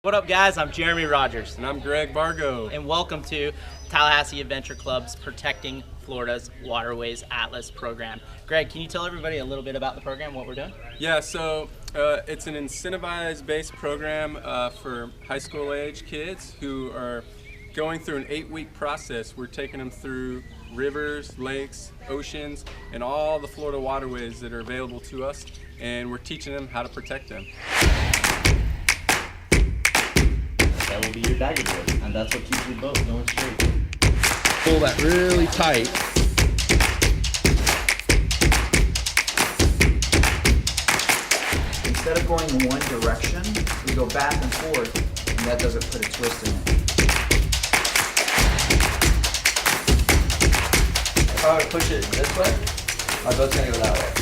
What up, guys? I'm Jeremy Rogers. And I'm Greg Bargo. And welcome to Tallahassee Adventure Club's Protecting Florida's Waterways ATLAS program. Greg, can you tell everybody a little bit about the program, what we're doing? Yeah, so it's an incentivized-based program for high school age kids who are going through an 8-week process. We're taking them through rivers, lakes, oceans, and all the Florida waterways that are available to us, and we're teaching them how to protect them. That will be your dagger board, and that's what keeps the boat going straight. Pull that really tight. Instead of going in one direction, we go back and forth, and that doesn't put a twist in it. If I would push it this way, my boat's gonna go that way.